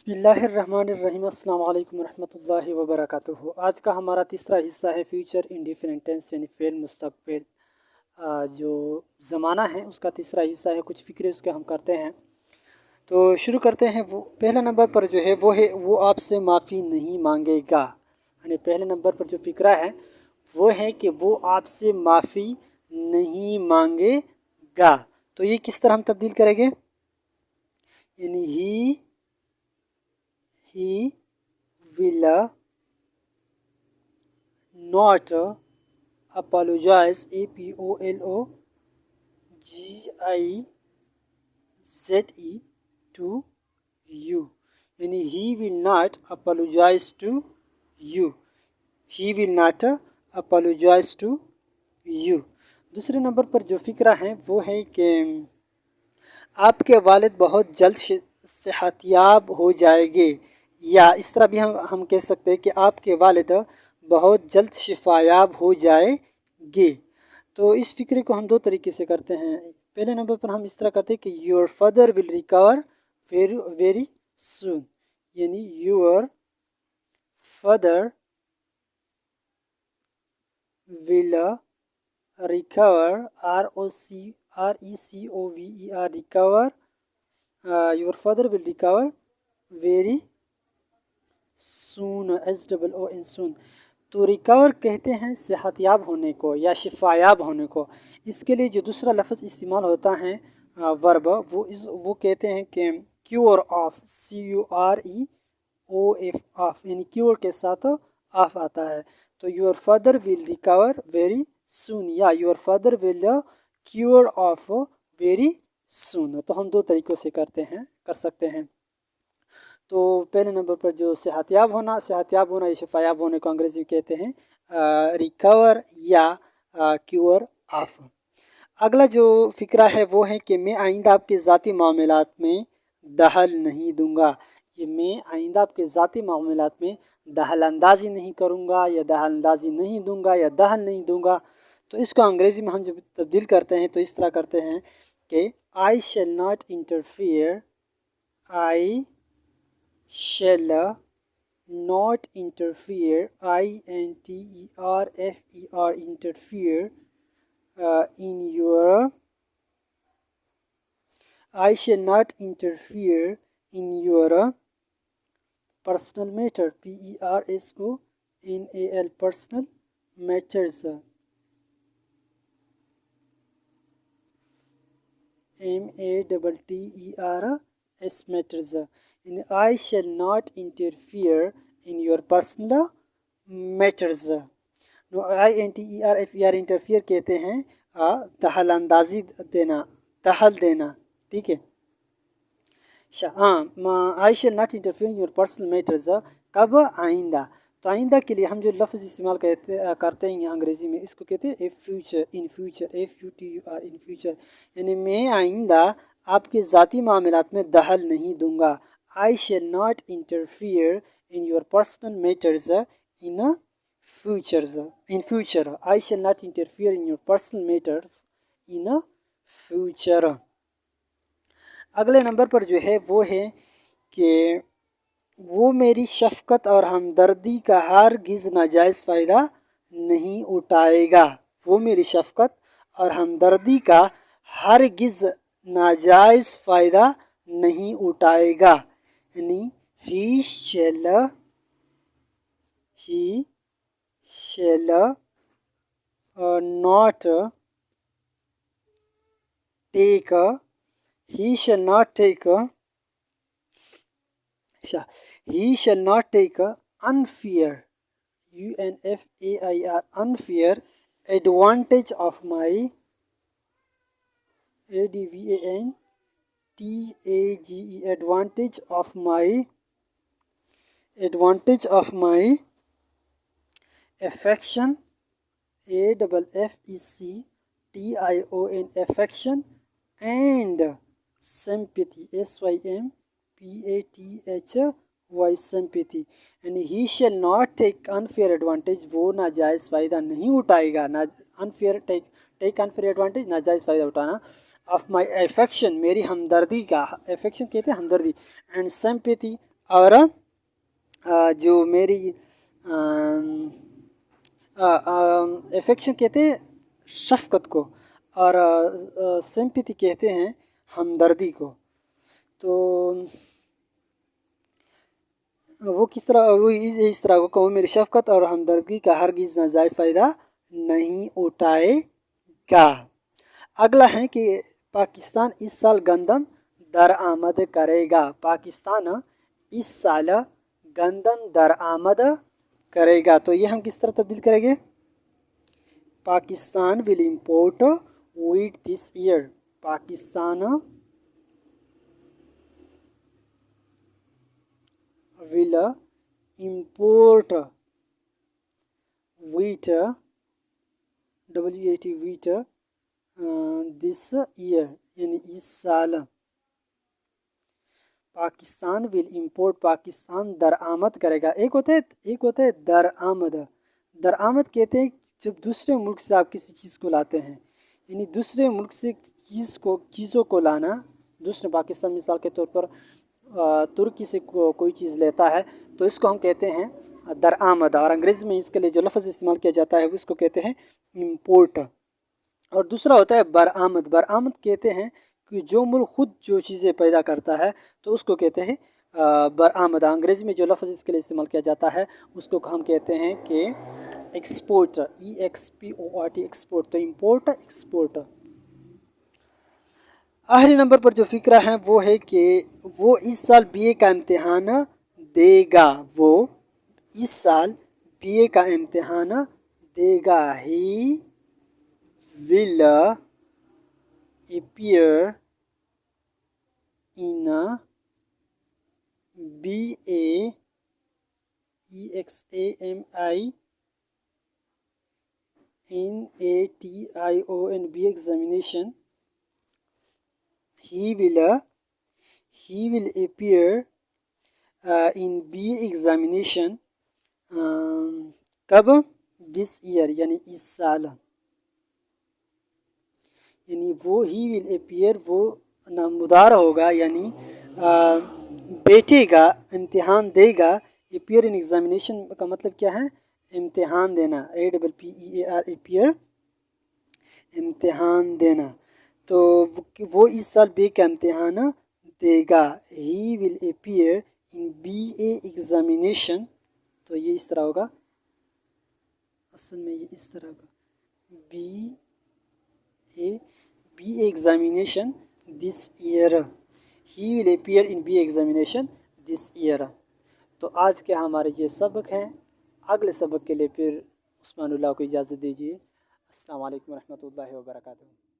बिस्मिल्लाहिर्रहमानिर्रहीम अस्सलाम वालेकुम रहमतुल्लाहि व बरकातुहू। आज का हमारा तीसरा हिस्सा है फ्यूचर इंडिफिनिट टेंस यानी फेल मुस्तकबिल। जो ज़माना है उसका तीसरा हिस्सा है, कुछ फ़िक्रे उसके हम करते हैं। तो शुरू करते हैं। वो पहला नंबर पर जो है वो आपसे माफ़ी नहीं मांगेगा। यानी पहले नंबर पर जो फ़िक्रा है वो है कि वो आपसे माफ़ी नहीं मांगेगा। तो ये किस तरह हम तब्दील करेंगे? यानी he will not apologize, apologize to you। यानी he will not apologize to you, he will not apologize to you। दूसरे नंबर पर जो फ़िक्रा है वो है कि आपके वालिद बहुत जल्द सेहतयाब हो जाएंगे, या इस तरह भी हम कह सकते हैं कि आपके वालिद बहुत जल्द शिफायाब हो जाएंगे। तो इस फिक्रे को हम दो तरीके से करते हैं। पहले नंबर पर हम इस तरह करते हैं कि your father will recover very very soon. यानी your father will recover, RECOVER, recover. Your father will recover very soon, SOON soon. तो रिकवर कहते हैं सेहतयाब होने को या शिफायाब होने को। इसके लिए जो दूसरा लफ्ज़ इस्तेमाल होता है वर्ब, वो कहते हैं कि क्योर ऑफ, CUREOF ऑफ, यानी क्योर के साथ ऑफ आता है। तो your father will recover very soon या your father will cure of very soon. तो हम दो तरीक़ों से कर सकते हैं। तो पहले नंबर पर जो सेहतयाब होना या शिफायाब होने को अंग्रेजी में कहते हैं रिकवर या क्योर ऑफ। अगला जो फ़िक्रा है वो है कि मैं आइंदा आपके ज़ाती मामलात में दखल नहीं दूंगा। ये मैं आइंदा आपके ज़ाती मामलात में दखल अंदाज़ी नहीं करूँगा या दखल अंदाज़ी नहीं दूंगा या दखल नहीं दूंगा। तो इसको अंग्रेज़ी में हम जब तब्दील करते हैं तो इस तरह करते हैं कि I shall not interfere, I shall not interfere, INTERFER, interfere in your, I shall not interfere in your personal matter, PERSONAL, personal matters, MATTERS, matters। I shall not interfere in your personal matters। INTERFER interfere कहते हैं दखल अंदाजी देना, दखल देना, ठीक है। I shall not interfere in your personal matters, कब? आइंदा। तो आइंदा के लिए हम जो लफ्ज़ इस्तेमाल करते हैं अंग्रेज़ी में, इसको कहते हैं future, in future, FUTUR, in future. यानी मैं आइंदा आपके ज़ाती मामलात में दखल नहीं दूंगा। I shall not interfere in your personal matters in future. In future, I shall not interfere in your personal matters in future। अगले नंबर पर जो है वो है कि वो मेरी शफ़क़त और हमदर्दी का हरगिज़ नाजायज़ फ़ायदा नहीं उठाएगा। वो मेरी शफ़क़त और हमदर्दी का हरगिज़ नाजायज़ फ़ायदा नहीं उठाएगा। यानी he shall not take, he shall not take unfair, UNFAIR, unfair advantage of my, ADVANTAGE, advantage of my affection, AFFECTION, affection and sympathy, SYMPATHY, sympathy। यानी he shall not take unfair advantage, वो नाजायज़ फ़ायदा नहीं उठाएगा। unfair take unfair advantage, नाजायज़ फ़ायदा उठाना। Of my affection, मेरी हमदर्दी का, एफेक्शन कहते हैं हमदर्दी, एंड सिंपैथी और जो मेरी एफेक्शन कहते हैं शफ़क़त को, और सिंपैथी कहते हैं हमदर्दी को। तो वो किस तरह, वो इस तरह को कहूँ, मेरी शफ़क़त और हमदर्दी का हरगिज़ नाजायज़ फ़ायदा नहीं उठाएगा। अगला है कि पाकिस्तान इस साल गंदम दरआमद करेगा। पाकिस्तान इस साल गंदम दरआमद करेगा। तो ये हम किस तरह तब्दील करेंगे? Pakistan will import wheat this year. Pakistan will import wheat, WEAT wheat, this year, यानी इस साल। पाकिस्तान विल इम्पोर्ट, पाकिस्तान दरआमद करेगा। एक होता है दरआमद। दरआमद कहते हैं जब दूसरे मुल्क से आप किसी चीज़ को लाते हैं, यानी दूसरे मुल्क से चीज़ों को लाना। दूसरे पाकिस्तान मिसाल के तौर पर तुर्की से कोई चीज़ लेता है तो इसको हम कहते हैं दरआमद, और अंग्रेज़ी में इसके लिए जो लफ्ज़ इस्तेमाल किया जाता है उसको कहते हैं इम्पोर्ट। और दूसरा होता है बरआमद। बरआमद कहते हैं कि जो मुल्क खुद जो चीज़ें पैदा करता है तो उसको कहते हैं बरआमद। अंग्रेज़ी में जो लफ्ज़ इसके लिए इस्तेमाल किया जाता है उसको हम कहते हैं कि एक्सपोर्ट, EXPORT, एक्सपोर्ट। तो इम्पोर्ट, एक्सपोर्ट। आखिरी नंबर पर जो फ़िक्रा है वो है कि वो इस साल BA का इम्तिहान देगा। वो इस साल BA का इम्तिहान देगा। ही will appear in BA EXAMINATION BA examination. He will appear in BA examination कब? This year, यानी इस साल। यानी वो ही विल अपियर, वो नमदार होगा, यानी बैठेगा, इम्तिहान देगा। अपियर इन एग्जामिनेशन का मतलब क्या है? इम्तिहान देना। APPEAR, अपियर, इम्तिहान देना। तो वो इस साल BA का इम्तिहान देगा। He will appear in BA examination. तो ये इस तरह होगा, असल में ये इस तरह होगा, BA examination this year. He will appear in BA examination this year. तो आज के हमारे ये सबक हैं। अगले सबक के लिए फिर उस्मानुल्लाह को इजाज़त दीजिए। अस्सलाम वालेकुम रहमतुल्लाहि व बरकातुहू।